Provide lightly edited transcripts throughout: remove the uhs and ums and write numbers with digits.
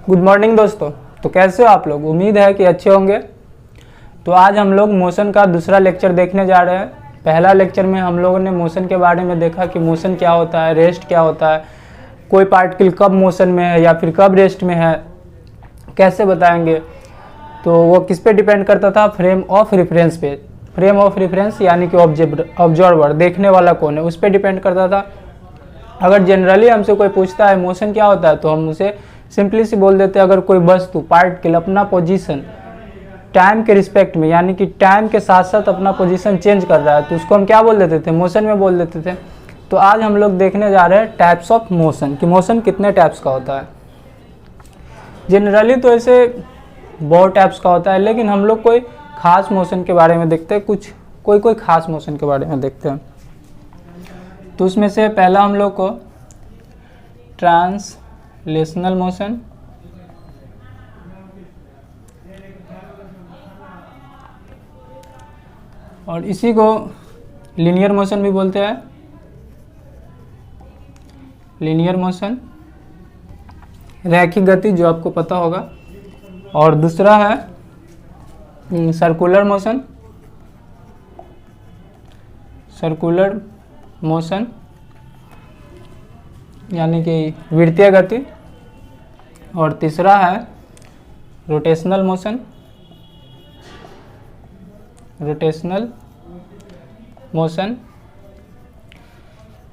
Good morning दोस्तों। तो कैसे हो आप लोग? उम्मीद है कि अच्छे होंगे। तो आज हम लोग मोशन का दूसरा लेक्चर देखने जा रहे हैं। पहला लेक्चर में हम लोगों ने मोशन के बारे में देखा कि मोशन क्या होता है, रेस्ट क्या होता है, कोई पार्टिकल कब मोशन में है या फिर कब रेस्ट में है, कैसे बताएंगे। तो वो किस पे डिपेंड करता था? फ्रेम ऑफ रेफरेंस पे। फ्रेम ऑफ रेफरेंस यानी कि ऑब्जर्वर, देखने वाला कौन है, उस पर डिपेंड करता था। अगर जनरली हमसे कोई पूछता है मोशन क्या होता है तो हम उसे सिंपली सी बोल देते हैं, अगर कोई वस्तु पार्टिकल अपना पोजीशन टाइम के रिस्पेक्ट में यानी कि टाइम के साथ साथ अपना पोजीशन चेंज कर रहा है तो उसको हम क्या बोल देते थे? मोशन में बोल देते थे। तो आज हम लोग देखने जा रहे हैं टाइप्स ऑफ मोशन, कि मोशन कितने टाइप्स का होता है। जनरली तो ऐसे बहुत टाइप्स का होता है, लेकिन हम लोग कोई खास मोशन के बारे में देखते हैं, कोई खास मोशन के बारे में देखते हैं। तो उसमें से पहला हम लोग को ट्रांसलेशनल मोशन, और इसी को लीनियर मोशन भी बोलते हैं। लीनियर मोशन, रैखिक गति, जो आपको पता होगा। और दूसरा है सर्कुलर मोशन। सर्कुलर मोशन यानी कि वृत्तीय गति। और तीसरा है रोटेशनल मोशन। रोटेशनल मोशन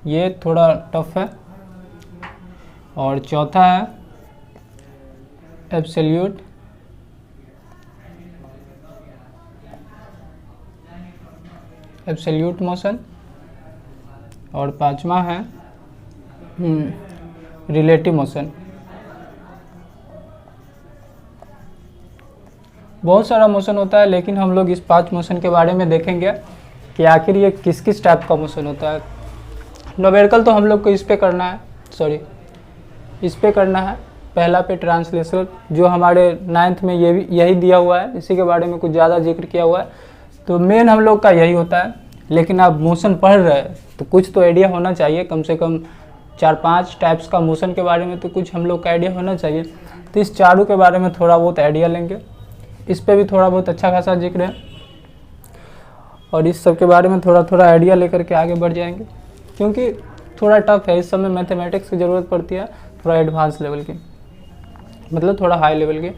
ये थोड़ा टफ है। और चौथा है एब्सोल्यूट मोशन। और पांचवा है रिलेटिव मोशन। बहुत सारा मोशन होता है, लेकिन हम लोग इस 5 मोशन के बारे में देखेंगे कि आखिर ये किस किस टाइप का मोशन होता है। न्यूमेरिकल तो हम लोग को इस पे करना है। पहला पे ट्रांसलेशनल, जो हमारे 9th में यही दिया हुआ है, इसी के बारे में कुछ ज़्यादा जिक्र किया हुआ है। तो मेन हम लोग का यही होता है। लेकिन आप मोशन पढ़ रहे हैं तो कुछ तो आइडिया होना चाहिए, कम से कम 4-5 टाइप्स का मोशन के बारे में तो कुछ हम लोग का आइडिया होना चाहिए। तो इस चारों के बारे में थोड़ा बहुत आइडिया लेंगे, इस पे भी थोड़ा बहुत अच्छा खासा जिक्र है, और इस सब के बारे में थोड़ा थोड़ा आइडिया लेकर के आगे बढ़ जाएंगे, क्योंकि थोड़ा टफ है। इस समय मैथमेटिक्स की ज़रूरत पड़ती है, थोड़ा एडवांस लेवल की, मतलब थोड़ा हाई लेवल की,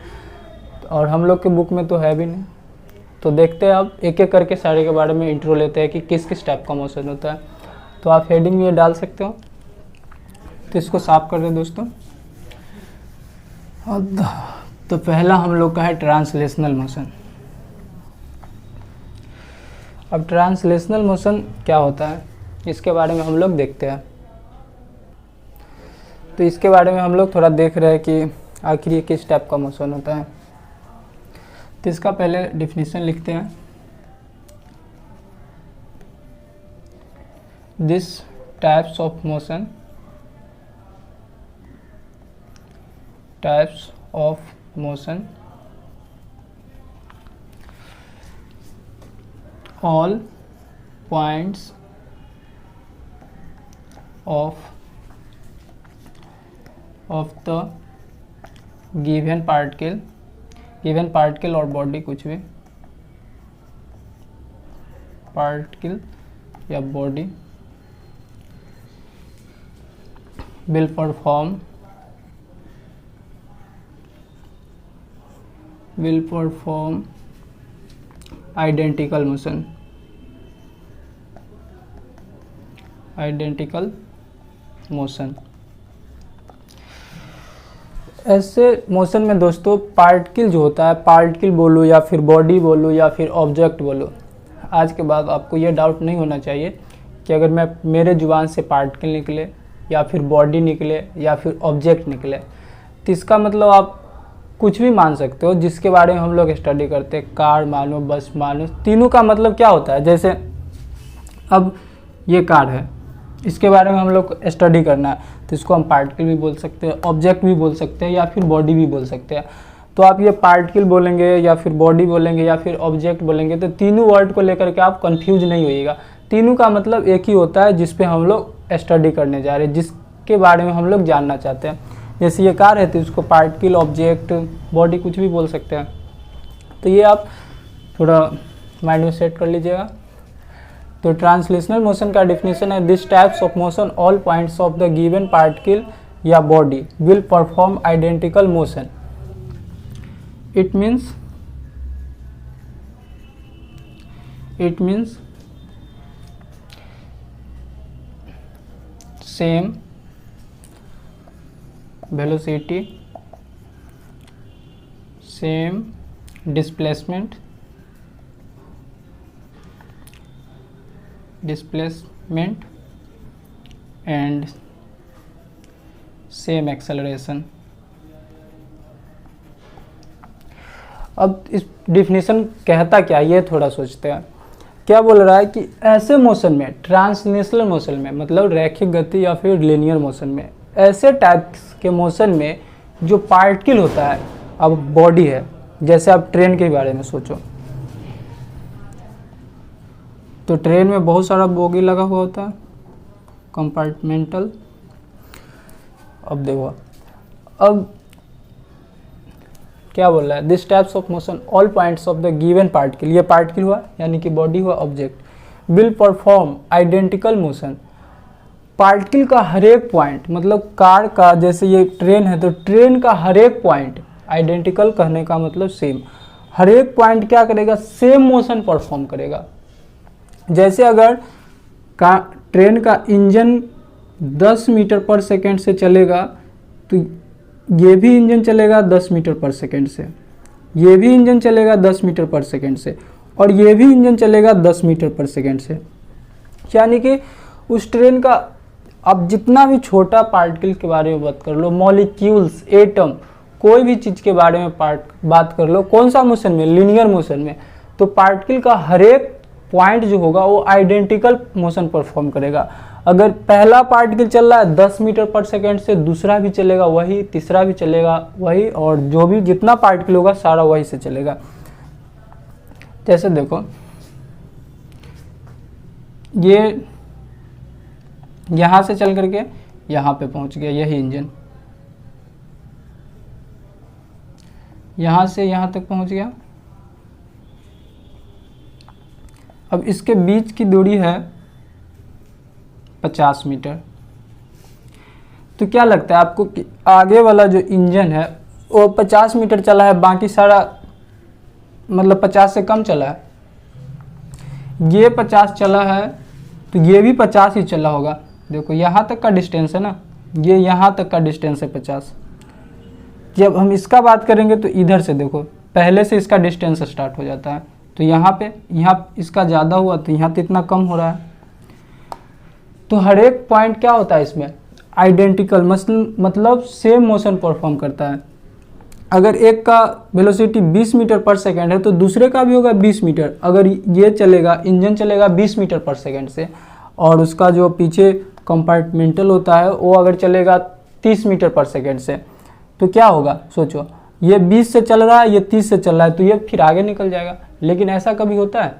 और हम लोग के बुक में तो है भी नहीं। तो देखते हैं अब एक एक करके सारे के बारे में इंट्रो लेते हैं कि किस किस टाइप का मोशन होता है। तो आप हेडिंग में ये डाल सकते हो। तो इसको साफ कर दें दोस्तों। तो पहला हम लोग का है ट्रांसलेशनल मोशन। अब ट्रांसलेशनल मोशन क्या होता है, इसके बारे में हम लोग देखते हैं। तो इसके बारे में हम लोग थोड़ा देख रहे हैं कि आखिर ये किस टाइप का मोशन होता है। तो इसका पहले डिफिनीशन लिखते हैं। This types of motion all points of the given particle और बॉडी, कुछ भी पार्टिकल या body will perform identical motion। ऐसे मोशन में दोस्तों पार्टिकल जो होता है, पार्टिकल बोलो या फिर बॉडी बोलो या फिर ऑब्जेक्ट बोलो, आज के बाद आपको ये डाउट नहीं होना चाहिए कि अगर मेरे जुबान से पार्टिकल निकले या फिर बॉडी निकले या फिर ऑब्जेक्ट निकले, तो इसका मतलब आप कुछ भी मान सकते हो जिसके बारे में हम लोग स्टडी करते हैं। कार मानो, बस मानो, तीनों का मतलब क्या होता है। जैसे अब ये कार है, इसके बारे में हम लोग स्टडी करना है, तो इसको हम पार्टिकल भी बोल सकते हैं, ऑब्जेक्ट भी बोल सकते हैं या फिर बॉडी भी बोल सकते हैं। तो आप ये पार्टिकल बोलेंगे या फिर बॉडी बोलेंगे या फिर ऑब्जेक्ट बोलेंगे, तो तीनों वर्ड को लेकर के आप कंफ्यूज नहीं होइएगा। तीनों का मतलब एक ही होता है, जिस पे हम लोग स्टडी करने जा रहे हैं, जिसके बारे में हम लोग जानना चाहते हैं। जैसे ये कार है तो इसको पार्टिकल, ऑब्जेक्ट, बॉडी कुछ भी बोल सकते हैं। तो ये आप थोड़ा माइंड में सेट कर लीजिएगा। तो ट्रांसलेशनल मोशन का डिफिनेशन है this types of motion all points of the given particle या body will perform identical motion. It means same velocity, same displacement and same acceleration। अब इस डिफिनीशन कहता क्या, ये थोड़ा सोचते हैं। क्या बोल रहा है कि ऐसे मोशन में, ट्रांसलेशनल मोशन में, मतलब रैखिक गति या फिर लीनियर मोशन में, ऐसे टाइप्स के मोशन में जो पार्टिकल होता है, अब बॉडी है, जैसे आप ट्रेन के बारे में सोचो तो ट्रेन में बहुत सारा बोगी लगा हुआ होता है, कंपार्टमेंटल। अब देखो, अब क्या बोल रहा है, this types of motion all points of the given particle, ये पार्टिकल हुआ यानी कि बॉडी हुआ, object will perform identical motion. Particle का हर एक पॉइंट, मतलब कार का, जैसे ये ट्रेन है तो ट्रेन का हर एक पॉइंट, आइडेंटिकल कहने का मतलब सेम, हर एक पॉइंट क्या करेगा, सेम मोशन परफॉर्म करेगा। जैसे अगर ट्रेन का इंजन 10 मीटर पर सेकेंड से चलेगा तो ये भी इंजन चलेगा 10 मीटर पर सेकेंड से, ये भी इंजन चलेगा 10 मीटर पर सेकेंड से, और ये भी इंजन चलेगा 10 मीटर पर सेकेंड से। यानी कि उस ट्रेन का, अब जितना भी छोटा पार्टिकल के बारे में बात कर लो, मॉलिक्यूल्स, एटम, कोई भी चीज़ के बारे में बात कर लो, कौन सा मोशन में, लीनियर मोशन में, तो पार्टिकल का हर एक पॉइंट जो होगा वो आइडेंटिकल मोशन परफॉर्म करेगा। अगर पहला पार्टिकल चल रहा है 10 मीटर पर सेकेंड से, दूसरा भी चलेगा वही, तीसरा भी चलेगा वही, और जो भी जितना पार्टिकल होगा सारा वही से चलेगा। जैसे देखो, ये यहाँ से चल करके यहाँ पे पहुँच गया, यही इंजन यहाँ से यहाँ तक पहुँच गया। अब इसके बीच की दूरी है 50 मीटर। तो क्या लगता है आपको कि आगे वाला जो इंजन है वो 50 मीटर चला है, बाकी सारा मतलब 50 से कम चला है। ये 50 चला है तो ये भी 50 ही चला होगा। देखो यहाँ तक का डिस्टेंस है ना, ये यहाँ तक का डिस्टेंस है 50। जब हम इसका बात करेंगे तो इधर से देखो, पहले से इसका डिस्टेंस स्टार्ट हो जाता है, तो यहाँ पे, यहाँ इसका ज़्यादा हुआ तो यहाँ तो इतना कम हो रहा है। तो हर एक पॉइंट क्या होता है इसमें, आइडेंटिकल, मतलब सेम मोशन परफॉर्म करता है। अगर एक का वेलोसिटी 20 मीटर पर सेकेंड है तो दूसरे का भी होगा 20 मीटर। अगर ये चलेगा, इंजन चलेगा 20 मीटर पर सेकेंड से, और उसका जो पीछे कंपार्टमेंटल होता है वो अगर चलेगा 30 मीटर पर सेकेंड से, तो क्या होगा सोचो, ये 20 से चल रहा है, ये 30 से चल रहा है, तो ये फिर आगे निकल जाएगा। लेकिन ऐसा कभी होता है?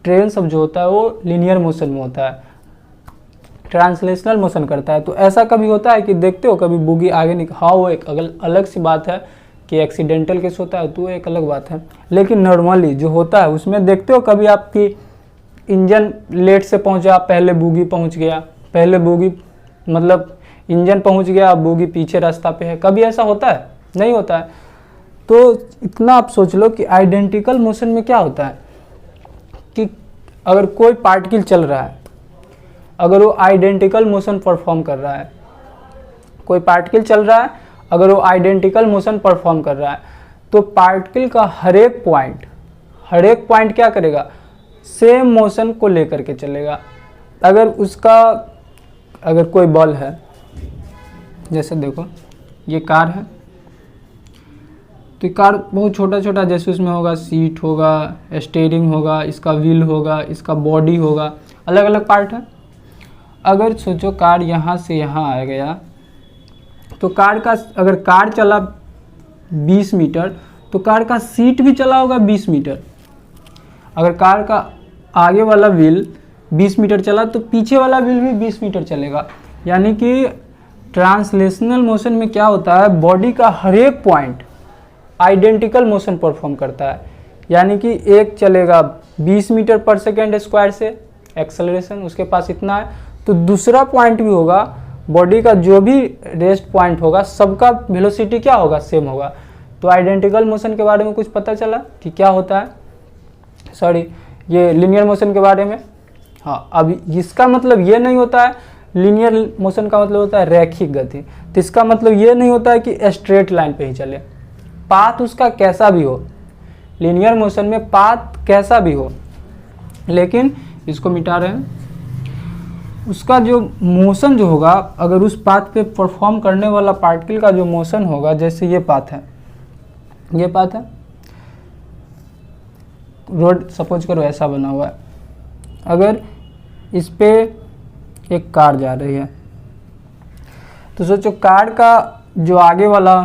ट्रेन सब जो होता है वो लीनियर मोशन में होता है, ट्रांसलेशनल मोशन करता है। तो ऐसा कभी होता है कि देखते हो कभी बोगी आगे निकल, हाँ वो एक अलग सी बात है कि एक्सीडेंटल केस होता है तो एक अलग बात है। लेकिन नॉर्मली जो होता है उसमें देखते हो कभी आपकी इंजन लेट से पहुंचा, पहले बोगी पहुंच गया, पहले बोगी मतलब इंजन पहुंच गया, बोगी पीछे रास्ता पे है। कभी ऐसा होता है? नहीं होता है। तो इतना आप सोच लो कि आइडेंटिकल मोशन में क्या होता है कि अगर कोई पार्टिकल चल रहा है, अगर वो आइडेंटिकल मोशन परफॉर्म कर रहा है, कोई पार्टिकल चल रहा है, अगर वो आइडेंटिकल मोशन परफॉर्म कर रहा है, तो पार्टिकल का हर एक पॉइंट क्या करेगा, सेम मोशन को लेकर के चलेगा। अगर कोई बॉल है, जैसे देखो ये कार है, तो कार बहुत छोटा छोटा, जैसे उसमें होगा सीट होगा, स्टीयरिंग होगा, इसका व्हील होगा, इसका बॉडी होगा, अलग अलग पार्ट है। अगर सोचो कार यहाँ से यहाँ आ गया, तो कार का, अगर कार चला 20 मीटर तो कार का सीट भी चला होगा 20 मीटर। अगर कार का आगे वाला व्हील 20 मीटर चला तो पीछे वाला व्हील भी 20 मीटर चलेगा। यानी कि ट्रांसलेशनल मोशन में क्या होता है, बॉडी का हर एक पॉइंट आइडेंटिकल मोशन परफॉर्म करता है। यानी कि एक चलेगा 20 मीटर पर सेकेंड स्क्वायर से एक्सेलरेशन, उसके पास इतना है, तो दूसरा पॉइंट भी होगा, बॉडी का जो भी रेस्ट पॉइंट होगा सबका वेलोसिटी क्या होगा, सेम होगा। तो आइडेंटिकल मोशन के बारे में कुछ पता चला कि क्या होता है, सॉरी ये लीनियर मोशन के बारे में। हाँ, अब इसका मतलब ये नहीं होता है, लीनियर मोशन का मतलब होता है रैखिक गति, तो इसका मतलब ये नहीं होता है कि स्ट्रेट लाइन पे ही चले, पाथ उसका कैसा भी हो, लीनियर मोशन में पाथ कैसा भी हो, लेकिन इसको मिटा रहे हैं, उसका जो मोशन जो होगा, अगर उस पाथ पे परफॉर्म करने वाला पार्टिकल का जो मोशन होगा, जैसे ये पाथ है, ये पाथ है, रोड सपोज करो ऐसा बना हुआ है, अगर इस पे एक कार जा रही है, तो सोचो कार का जो आगे वाला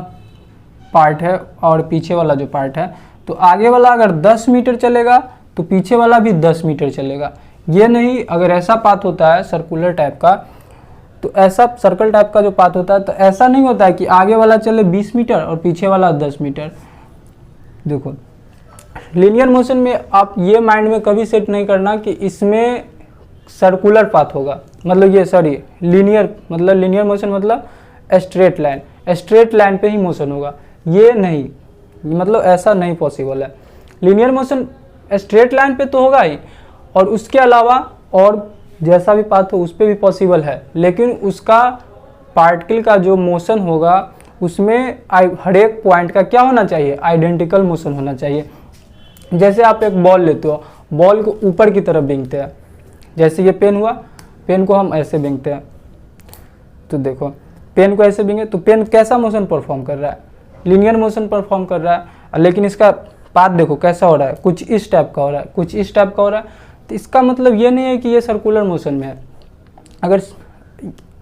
पार्ट है और पीछे वाला जो पार्ट है, तो आगे वाला अगर 10 मीटर चलेगा तो पीछे वाला भी 10 मीटर चलेगा। ये नहीं, अगर ऐसा पाथ होता है सर्कुलर टाइप का, तो ऐसा सर्कल टाइप का जो पाथ होता है, तो ऐसा नहीं होता है कि आगे वाला चले 20 मीटर और पीछे वाला 10 मीटर। देखो लीनियर मोशन में आप ये माइंड में कभी सेट नहीं करना कि इसमें सर्कुलर पाथ होगा, मतलब ये सॉरी लीनियर, मतलब लीनियर मोशन मतलब स्ट्रेट लाइन, स्ट्रेट लाइन पे ही मोशन होगा, ये नहीं, मतलब ऐसा नहीं पॉसिबल है। लीनियर मोशन स्ट्रेट लाइन पे तो होगा ही, और उसके अलावा और जैसा भी पाथ हो उस पर भी पॉसिबल है, लेकिन उसका पार्टिकल का जो मोशन होगा उसमें हर एक पॉइंट का क्या होना चाहिए, आइडेंटिकल मोशन होना चाहिए। जैसे आप एक बॉल लेते हो, बॉल को ऊपर की तरफ बींगते हैं, जैसे ये पेन हुआ, पेन को हम ऐसे बींगते हैं, तो देखो पेन को ऐसे बींगे तो पेन कैसा मोशन परफॉर्म कर रहा है, लीनियर मोशन परफॉर्म कर रहा है, लेकिन इसका पाथ देखो कैसा हो रहा है, कुछ इस टाइप का हो रहा है, कुछ इस टाइप का हो रहा है, तो इसका मतलब ये नहीं है कि ये सर्कुलर मोशन में है।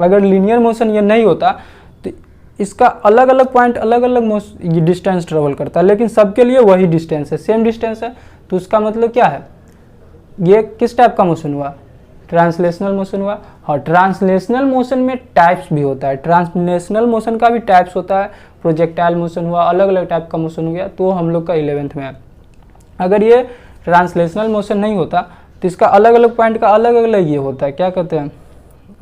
अगर लीनियर मोशन ये नहीं होता तो इसका अलग अलग पॉइंट अलग अलग डिस्टेंस ट्रेवल करता है, लेकिन सबके लिए वही डिस्टेंस है, सेम डिस्टेंस है, तो उसका मतलब क्या है, ये किस टाइप का मोशन हुआ, ट्रांसलेशनल मोशन हुआ। और ट्रांसलेशनल मोशन में टाइप्स भी होता है, ट्रांसलेशनल मोशन का भी टाइप्स होता है, प्रोजेक्टाइल मोशन हुआ, अलग अलग टाइप का मोशन हो गया, तो हम लोग का 11th में है। अगर ये ट्रांसलेशनल मोशन नहीं होता तो इसका अलग अलग पॉइंट का अलग अलग ये होता है, क्या कहते हैं,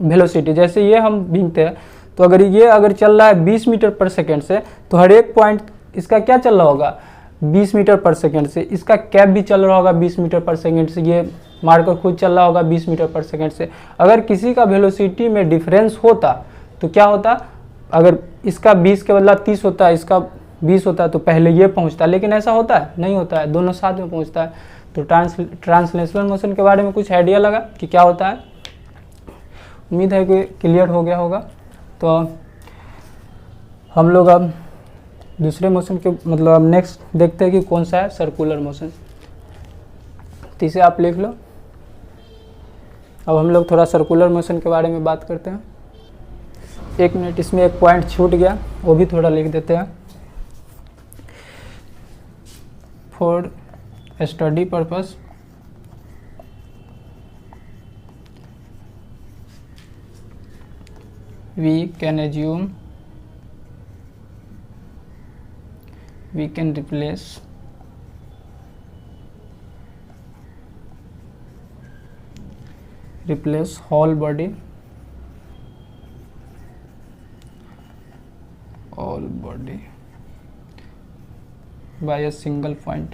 वेलोसिटी। जैसे ये हम भीगते हैं, तो अगर ये अगर चल रहा है 20 मीटर पर सेकेंड से, तो हर एक पॉइंट इसका क्या चल रहा होगा, 20 मीटर पर सेकेंड से, इसका कैप भी चल रहा होगा 20 मीटर पर सेकेंड से, ये मार्कर खुद चल रहा होगा 20 मीटर पर सेकेंड से। अगर किसी का वेलोसिटी में डिफरेंस होता तो क्या होता, अगर इसका 20 के बदला 30 होता है, इसका 20 होता है, तो पहले ये पहुंचता है, लेकिन ऐसा होता है नहीं होता है, दोनों साथ में पहुंचता है। तो ट्रांसलेशनल मोशन के बारे में कुछ आइडिया लगा कि क्या होता है, उम्मीद है कि क्लियर हो गया होगा। तो हम लोग अब दूसरे मोशन के मतलब अब नेक्स्ट देखते हैं कि कौन सा है, सर्कुलर मोशन। तो इसे आप लिख लो। अब हम लोग थोड़ा सर्कुलर मोशन के बारे में बात करते हैं। 1 मिनट, इसमें एक पॉइंट छूट गया, वो भी थोड़ा लिख देते हैं। For study purpose we can assume we can replace whole body by a single point.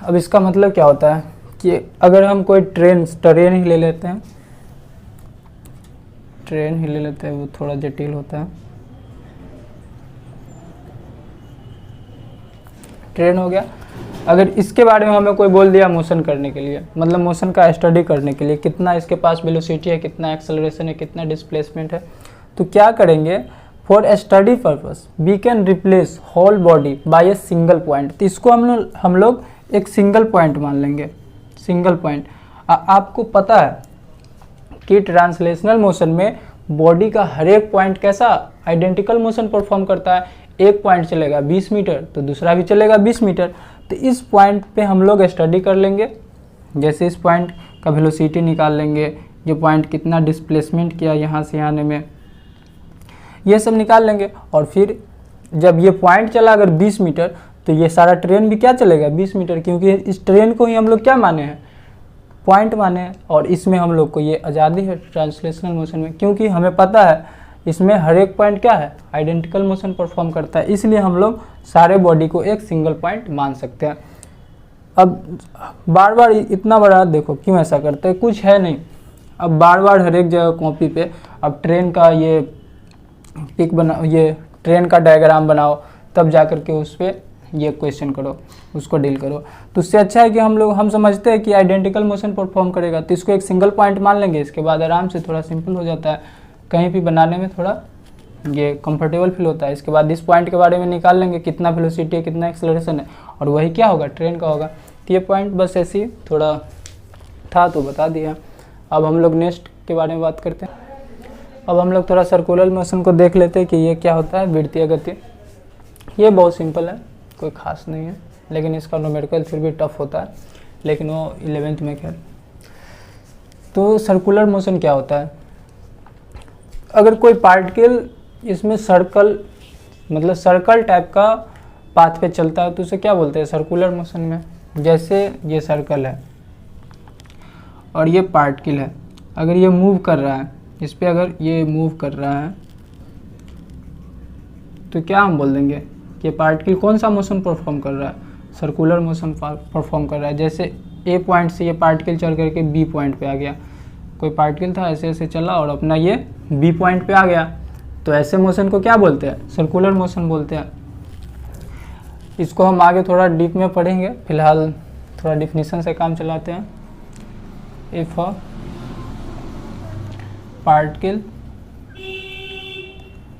अब इसका मतलब क्या होता है कि अगर हम कोई ट्रेन ही ले लेते हैं, वो थोड़ा जटिल होता है। ट्रेन हो गया, अगर इसके बारे में हमें कोई बोल दिया मोशन करने के लिए, मतलब मोशन का स्टडी करने के लिए, कितना इसके पास वेलोसिटी है, कितना एक्सेलरेशन है, कितना डिस्प्लेसमेंट है, तो क्या करेंगे, for study purpose we can replace whole body by a single point. तो इसको हम लोग एक सिंगल पॉइंट मान लेंगे, सिंगल पॉइंट। आपको पता है कि ट्रांसलेशनल मोशन में बॉडी का हर एक पॉइंट कैसा आइडेंटिकल मोशन परफॉर्म करता है। एक पॉइंट चलेगा 20 मीटर तो दूसरा भी चलेगा 20 मीटर। तो इस पॉइंट पे हम लोग स्टडी कर लेंगे जैसे इस पॉइंट का वेलोसिटी निकाल लेंगे, ये पॉइंट कितना डिस्प्लेसमेंट किया यहाँ से आने में, ये सब निकाल लेंगे। और फिर जब ये पॉइंट चला अगर 20 मीटर, तो ये सारा ट्रेन भी क्या चलेगा 20 मीटर, क्योंकि इस ट्रेन को ही हम लोग क्या माने हैं, पॉइंट माने हैं। और इसमें हम लोग को ये आज़ादी है ट्रांसलेशनल मोशन में, क्योंकि हमें पता है इसमें हर एक पॉइंट क्या है, आइडेंटिकल मोशन परफॉर्म करता है, इसलिए हम लोग सारे बॉडी को एक सिंगल पॉइंट मान सकते हैं। अब बार बार इतना बड़ा देखो क्यों ऐसा करते हैं, कुछ है नहीं। अब बार बार हर एक जगह कॉपी पे अब ट्रेन का ये पिक बनाओ, ये ट्रेन का डायग्राम बनाओ, तब जा कर के उस पर ये क्वेश्चन करो, उसको डील करो। तो उससे अच्छा है कि हम समझते हैं कि आइडेंटिकल मोशन परफॉर्म करेगा, तो इसको एक सिंगल पॉइंट मान लेंगे। इसके बाद आराम से थोड़ा सिंपल हो जाता है, कहीं भी बनाने में थोड़ा ये कंफर्टेबल फील होता है। इसके बाद इस पॉइंट के बारे में निकाल लेंगे, कितना वेलोसिटी है, कितना एक्सेलरेशन है, और वही क्या होगा, ट्रेन का होगा। तो ये पॉइंट बस ऐसे ही थोड़ा था तो बता दिया। अब हम लोग नेक्स्ट के बारे में बात करते हैं। अब हम लोग थोड़ा सर्कुलर मोशन को देख लेते हैं कि ये क्या होता है, वृत्तीय गति। ये बहुत सिंपल है, कोई खास नहीं है, लेकिन इसका न्यूमेरिकल फिर भी टफ होता है, लेकिन वो 11th में खैर। तो सर्कुलर मोशन क्या होता है, अगर कोई पार्टिकल इसमें सर्कल मतलब सर्कल टाइप का पाथ पे चलता है तो उसे क्या बोलते हैं, सर्कुलर मोशन में। जैसे ये सर्कल है और ये पार्टिकल है, अगर ये मूव कर रहा है इस पर, अगर ये मूव कर रहा है तो क्या हम बोल देंगे कि ये पार्टिकल कौन सा मोशन परफॉर्म कर रहा है, सर्कुलर मोशन परफॉर्म कर रहा है। जैसे ए पॉइंट से ये पार्टिकल चल करके बी पॉइंट पे आ गया, कोई पार्टिकल था ऐसे ऐसे चला और अपना ये बी पॉइंट पे आ गया, तो ऐसे मोशन को क्या बोलते हैं, सर्कुलर मोशन बोलते हैं। इसको हम आगे थोड़ा डीप में पढ़ेंगे, फिलहाल थोड़ा डिफिनीशन से काम चलाते हैं। If a particle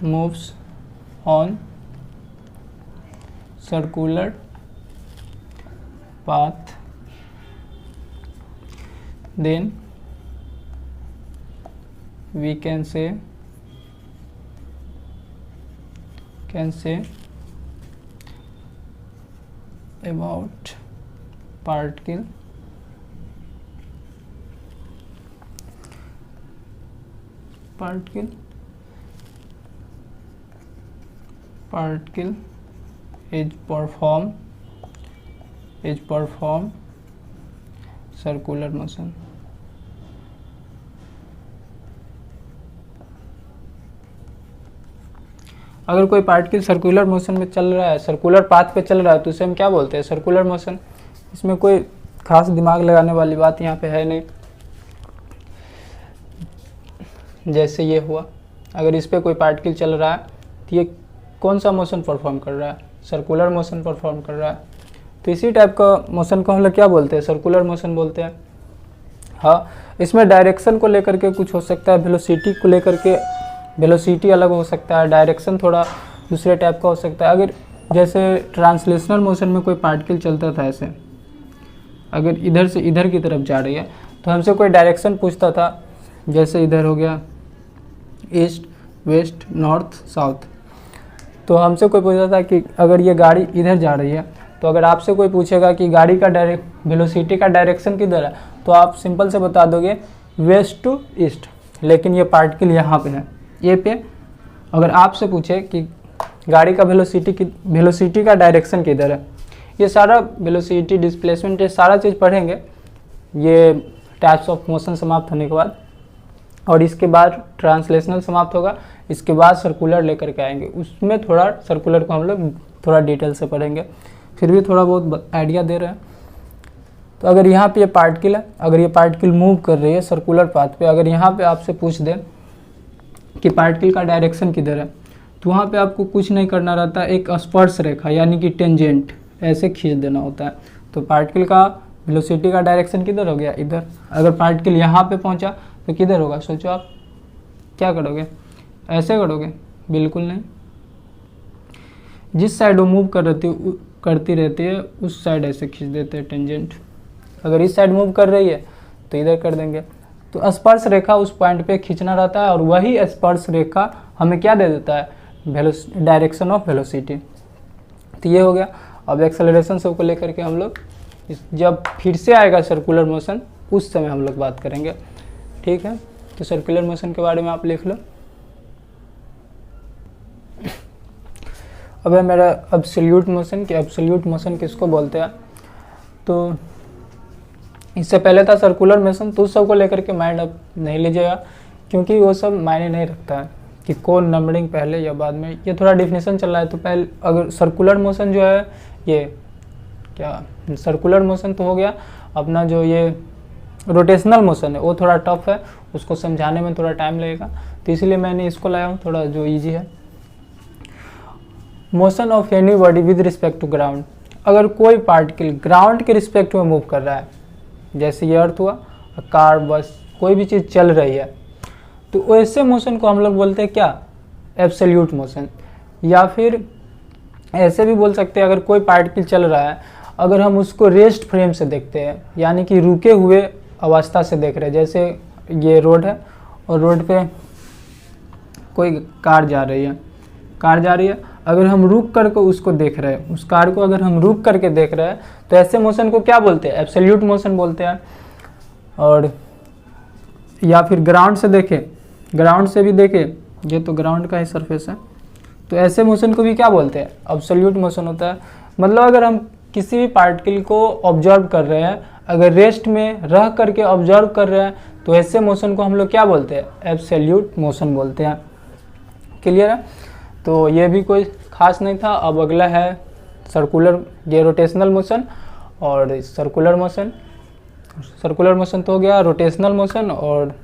moves on circular path, then we can say about particle is perform circular motion। अगर कोई पार्टिकल सर्कुलर मोशन में चल रहा है, सर्कुलर पाथ पे चल रहा है, तो उसे हम क्या बोलते हैं, सर्कुलर मोशन। इसमें कोई खास दिमाग लगाने वाली बात यहाँ पे है नहीं। जैसे ये हुआ, अगर इस पे कोई पार्टिकल चल रहा है तो ये कौन सा मोशन परफॉर्म कर रहा है, सर्कुलर मोशन परफॉर्म कर रहा है। तो इसी टाइप का मोशन को हम लोग क्या बोलते हैं, सर्कुलर मोशन बोलते हैं। हाँ, इसमें डायरेक्शन को लेकर के कुछ हो सकता है, वेलोसिटी को लेकर के वेलोसिटी अलग हो सकता है, डायरेक्शन थोड़ा दूसरे टाइप का हो सकता है। अगर जैसे ट्रांसलेशनल मोशन में कोई पार्टिकल चलता था ऐसे, अगर इधर से इधर की तरफ जा रही है तो हमसे कोई डायरेक्शन पूछता था, जैसे इधर हो गया ईस्ट वेस्ट नॉर्थ साउथ, तो हमसे कोई पूछता था कि अगर ये गाड़ी इधर जा रही है, तो अगर आपसे कोई पूछेगा कि गाड़ी का वेलोसिटी का डायरेक्शन किधर है, तो आप सिंपल से बता दोगे वेस्ट टू ईस्ट। लेकिन ये पार्टिकल यहाँ पे है, ये पे अगर आपसे पूछे कि गाड़ी का वेलोसिटी का डायरेक्शन किधर है, ये सारा वेलोसिटी डिस्प्लेसमेंट ये सारा चीज़ पढ़ेंगे ये टाइप्स ऑफ मोशन समाप्त होने के बाद, और इसके बाद ट्रांसलेशनल समाप्त होगा, इसके बाद सर्कुलर लेकर के आएंगे, उसमें थोड़ा सर्कुलर को हम लोग थोड़ा डिटेल से पढ़ेंगे, फिर भी थोड़ा बहुत आइडिया दे रहे हैं। तो अगर यहाँ पे ये पार्टिकल है, अगर ये पार्टिकल मूव कर रही है सर्कुलर पाथ पे, अगर यहाँ पे आपसे पूछ दें कि पार्टिकल का डायरेक्शन किधर है, तो वहाँ पे आपको कुछ नहीं करना रहता, एक स्पर्श रेखा यानी कि टेंजेंट ऐसे खींच देना होता है। तो पार्टिकल का वेलोसिटी का डायरेक्शन किधर हो गया, इधर। अगर पार्टिकल यहाँ पे पहुँचा तो किधर होगा, सोचो आप क्या करोगे, ऐसे करोगे, बिल्कुल नहीं। जिस साइड वो मूव करती रहती है उस साइड ऐसे खींच देते हैं टेंजेंट। अगर इस साइड मूव कर रही है तो इधर कर देंगे। तो स्पर्श रेखा उस पॉइंट पे खींचना रहता है, और वही स्पर्श रेखा हमें क्या दे देता है, डायरेक्शन ऑफ वेलोसिटी। तो ये हो गया। अब एक्सेलरेशन सबको लेकर के हम लोग जब फिर से आएगा सर्कुलर मोशन उस समय हम लोग बात करेंगे, ठीक है। तो सर्कुलर मोशन के बारे में आप लिख लो। अब है मेरा एब्सोल्यूट मोशन कि एब्सोल्यूट मोशन किसको बोलते हैं। तो इससे पहले था सर्कुलर मोशन, तो उस सब को लेकर के माइंड अब नहीं लीजिएगा, क्योंकि वो सब मायने नहीं रखता है कि कौन नंबरिंग पहले या बाद में, ये थोड़ा डिफिनेशन चल रहा है। तो पहले अगर सर्कुलर मोशन जो है, ये क्या सर्कुलर मोशन तो हो गया अपना, जो ये रोटेशनल मोशन है वो थोड़ा टफ है, उसको समझाने में थोड़ा टाइम लगेगा, तो इसलिए मैंने इसको लाया हूँ थोड़ा जो इजी है। Motion of any body with respect to ground, अगर कोई पार्टिकल ग्राउंड के रिस्पेक्ट में मूव कर रहा है, जैसे ये अर्थ हुआ, कार, बस, कोई भी चीज़ चल रही है, तो वैसे मोशन को हम लोग बोलते हैं क्या, एब्सोल्यूट मोशन। या फिर ऐसे भी बोल सकते हैं, अगर कोई पार्टिकल चल रहा है, अगर हम उसको रेस्ट फ्रेम से देखते हैं, यानी कि रुके हुए अवस्था से देख रहे हैं, जैसे ये रोड है और रोड पे कोई कार जा रही है, अगर हम रुक करके उसको देख रहे हैं, उस कार को अगर हम रुक करके देख रहे हैं, तो ऐसे मोशन को क्या बोलते हैं, एब्सोल्यूट मोशन बोलते हैं। और या फिर ग्राउंड से देखें, ग्राउंड से भी देखें, ये तो ग्राउंड का ही सरफेस है, तो ऐसे मोशन को भी क्या बोलते हैं, एब्सोल्यूट मोशन होता है। मतलब अगर हम किसी भी पार्टिकल को ऑब्जर्व कर रहे हैं, अगर रेस्ट में रह करके ऑब्जर्व कर रहे हैं, तो ऐसे मोशन को हम लोग क्या बोलते हैं, एब्सोल्यूट मोशन बोलते हैं। क्लियर है। तो ये भी कोई खास नहीं था। अब अगला है सर्कुलर, ये रोटेशनल मोशन और सर्कुलर मोशन। सर्कुलर मोशन तो हो गया, रोटेशनल मोशन और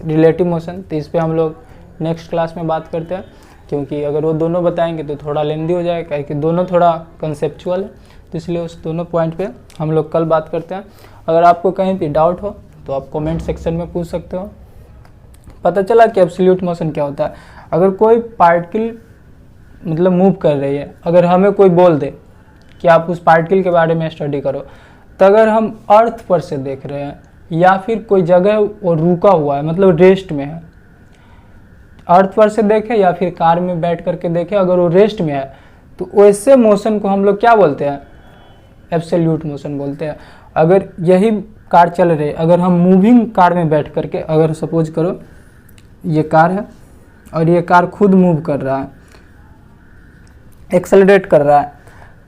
रिलेटिव मोशन, तो इस पे हम लोग नेक्स्ट क्लास में बात करते हैं, क्योंकि अगर वो दोनों बताएंगे तो थोड़ा लेंदी हो जाएगा, क्योंकि दोनों थोड़ा कंसेप्चुअल है, तो इसलिए उस दोनों पॉइंट पे हम लोग कल बात करते हैं। अगर आपको कहीं भी डाउट हो तो आप कमेंट सेक्शन में पूछ सकते हो। पता चला कि एब्सोल्यूट मोशन क्या होता है। अगर कोई पार्टिकल मतलब मूव कर रही है, अगर हमें कोई बोल दे कि आप उस पार्टिकल के बारे में स्टडी करो, तो अगर हम अर्थ पर से देख रहे हैं या फिर कोई जगह वो रुका हुआ है, मतलब रेस्ट में है, अर्थ पर से देखें या फिर कार में बैठ करके देखें, अगर वो रेस्ट में है, तो वैसे मोशन को हम लोग क्या बोलते हैं, एब्सोल्यूट मोशन बोलते हैं। अगर यही कार चल रही है, अगर हम मूविंग कार में बैठ करके, अगर सपोज करो ये कार है और ये कार खुद मूव कर रहा है, एक्सेलरेट कर रहा है,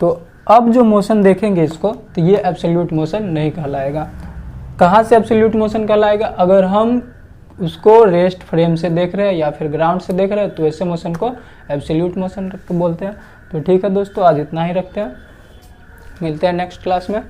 तो अब जो मोशन देखेंगे इसको, तो ये एब्सोल्यूट मोशन नहीं कहलाएगा। कहाँ से एब्सोल्यूट मोशन कहलाएगा, अगर हम उसको रेस्ट फ्रेम से देख रहे हैं या फिर ग्राउंड से देख रहे हैं, तो ऐसे मोशन को एब्सोल्यूट मोशन बोलते हैं। तो ठीक है दोस्तों, आज इतना ही रखते हैं, मिलते हैं नेक्स्ट क्लास में।